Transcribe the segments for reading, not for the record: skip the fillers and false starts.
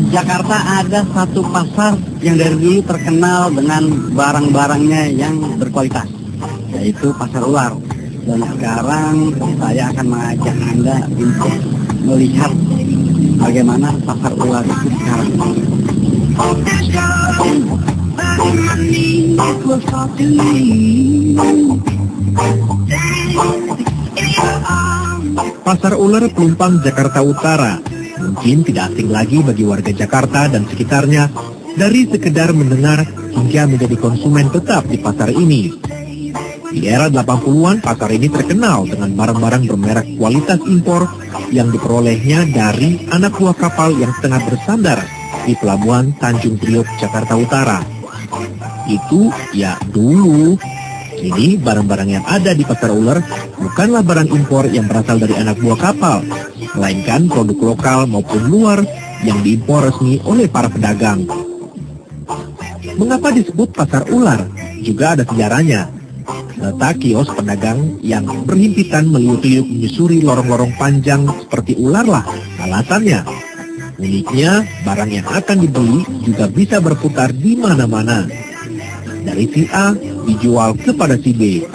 Jakarta ada satu pasar yang dari dulu terkenal dengan barang-barangnya yang berkualitas, yaitu Pasar Ular. Dan sekarang saya akan mengajak Anda untuk melihat bagaimana Pasar Ular itu sekarang. Pasar Ular Pelumpang, Jakarta Utara mungkin tidak asing lagi bagi warga Jakarta dan sekitarnya dari sekedar mendengar hingga menjadi konsumen tetap di pasar ini. Di era 80-an, pasar ini terkenal dengan barang-barang bermerek kualitas impor yang diperolehnya dari anak buah kapal yang tengah bersandar di Pelabuhan Tanjung Priok, Jakarta Utara. Itu ya dulu. Kini barang-barang yang ada di Pasar Ular bukanlah barang impor yang berasal dari anak buah kapal, melainkan produk lokal maupun luar yang diimpor resmi oleh para pedagang. Mengapa disebut Pasar Ular? Juga ada sejarahnya. Letak kios pedagang yang berhimpitan meliuk-liuk menyusuri lorong-lorong panjang seperti ular lah alasannya. Uniknya, barang yang akan dibeli juga bisa berputar di mana-mana. Dari si A dijual kepada si B,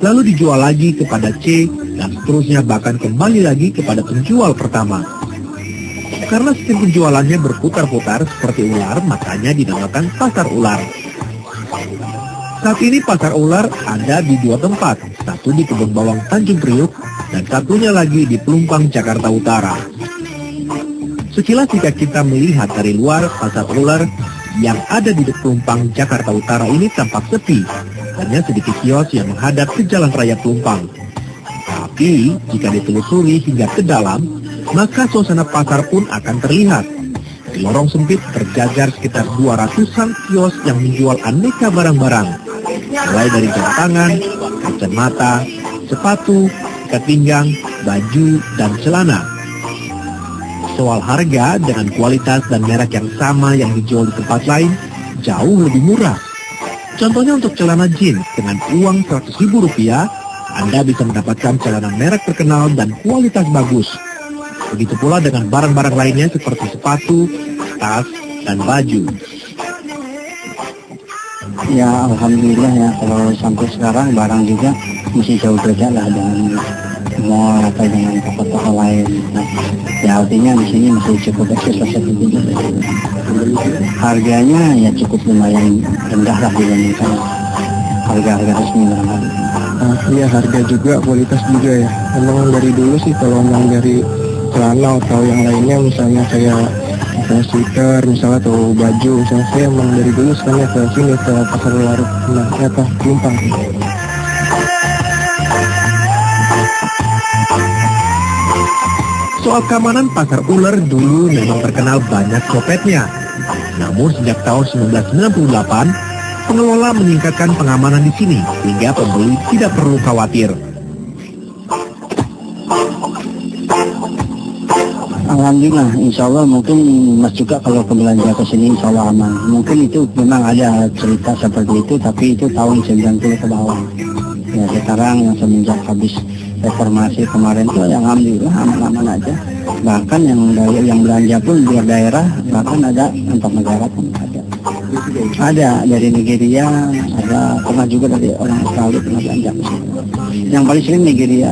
lalu dijual lagi kepada C, dan seterusnya bahkan kembali lagi kepada penjual pertama. Karena sistem penjualannya berputar-putar seperti ular, makanya dinamakan Pasar Ular. Saat ini Pasar Ular ada di dua tempat, satu di Kebun Bawang Tanjung Priok, dan satunya lagi di Pelumpang, Jakarta Utara. Sekilas jika kita melihat dari luar, Pasar Ular yang ada di Pelumpang, Jakarta Utara ini tampak sepi. Hanya sedikit kios yang menghadap ke Jalan Raya Pelumpang. Tapi, jika ditelusuri hingga ke dalam, maka suasana pasar pun akan terlihat. Di lorong sempit terjajar sekitar 200-an kios yang menjual aneka barang-barang. Mulai dari jam tangan, kacamata, sepatu, ikat pinggang, baju, dan celana. Soal harga dengan kualitas dan merek yang sama yang dijual di tempat lain jauh lebih murah. Contohnya untuk celana jeans dengan uang Rp100.000, Anda bisa mendapatkan celana merek terkenal dan kualitas bagus. Begitu pula dengan barang-barang lainnya seperti sepatu, tas, dan baju. Ya alhamdulillah ya, kalau sampai sekarang barang juga masih jauh beda lah dengan mall atau dengan toko-toko lain. Ya artinya di sini masih cukup eksis juga. Harganya ya cukup lumayan rendah lah dibandingkan harga-harga resmi barangkali. Iya, harga juga, kualitas juga ya. Memang dari dulu sih kalau memang dari celana atau yang lainnya, misalnya kayak sweater misalnya atau baju, misalnya saya emang dari dulu sekalian ke sini ke Pasar Ular, ke Pelumpang. Soal keamanan, Pasar Ular dulu memang terkenal banyak copetnya. Namun sejak tahun 1998, pengelola meningkatkan pengamanan di sini sehingga pembeli tidak perlu khawatir. Alhamdulillah, insya Allah mungkin Mas juga kalau belanja ke sini insya Allah aman. Mungkin itu memang ada cerita seperti itu, tapi itu tahun 90 ke bawah. Ya sekarang yang semenjak habis reformasi kemarin itu yang alhamdulillah aman-aman aja. Bahkan yang belanja pun di daerah, bahkan ada antar negara pun ada. Ada dari Nigeria, ada pernah juga dari orang Australia pernah belanja. Yang paling sering Nigeria.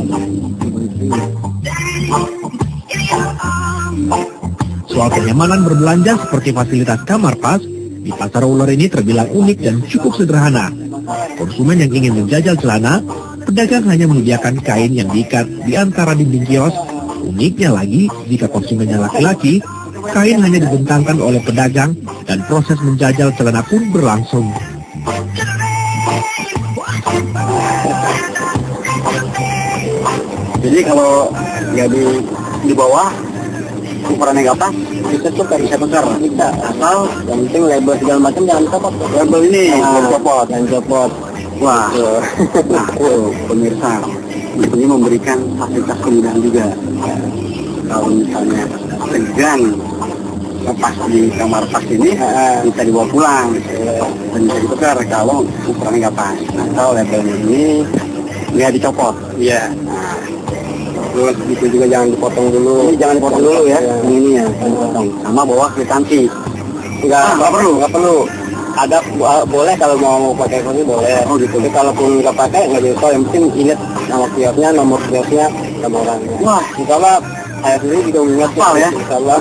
Soal kenyamanan berbelanja seperti fasilitas kamar pas, di Pasar Ular ini terbilang unik dan cukup sederhana. Konsumen yang ingin menjajal celana, pedagang hanya menyediakan kain yang diikat di antara dinding kios. Uniknya lagi, jika konsumennya laki-laki, kain hanya dibentangkan oleh pedagang dan proses menjajal celana pun berlangsung. Jadi kalau nggak di bawah ukurannya nggak pas, kita tuh nggak bisa tukar. Kita asal yang penting label segala macam jangan copot. Label ini jangan copot. Wah, pemirsa, ini memberikan fasilitas kemudahan juga. Kalau misalnya tegang pas di kamar pas ini bisa dibawa pulang dan bisa ditukar kalau ukurannya nggak pas. Atau labelnya ini nggak dicopot. Iya. Terus itu juga jangan dipotong dulu. Ini jangan dipotong dulu ya. Ini ya, jangan dipotong. Sama bawa kwitansi. Nggak perlu. Ada boleh kalau mau pakai kunci boleh. Oh gitu. Tapi kalaupun nggak pakai nggak bisa. Yang penting ingat nama kiosnya, nomor kiosnya, sama orangnya. Wah, insyaallah saya sendiri juga ingat ya. Insyaallah.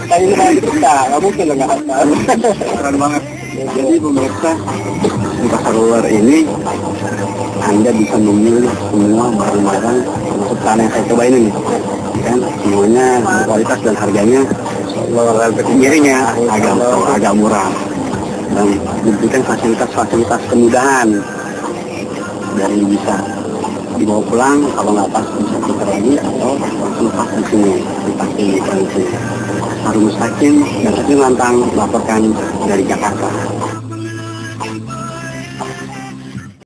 Saya ini kan kita, nggak mungkin nggak hafal. Keren banget. Jadi pemirsa di pasar luar ini Anda bisa memilih semua barang-barang termasuk tanah yang saya coba ini nih. Kan semuanya kualitas dan harganya miringnya agak murah. Dan diberikan fasilitas kemudahan dari bisa dibawa pulang, kalau nggak pas bisa putar lagi atau langsung pas di sini dipakai di sini. Harun Mustaqim dan Lantang melaporkan dari Jakarta.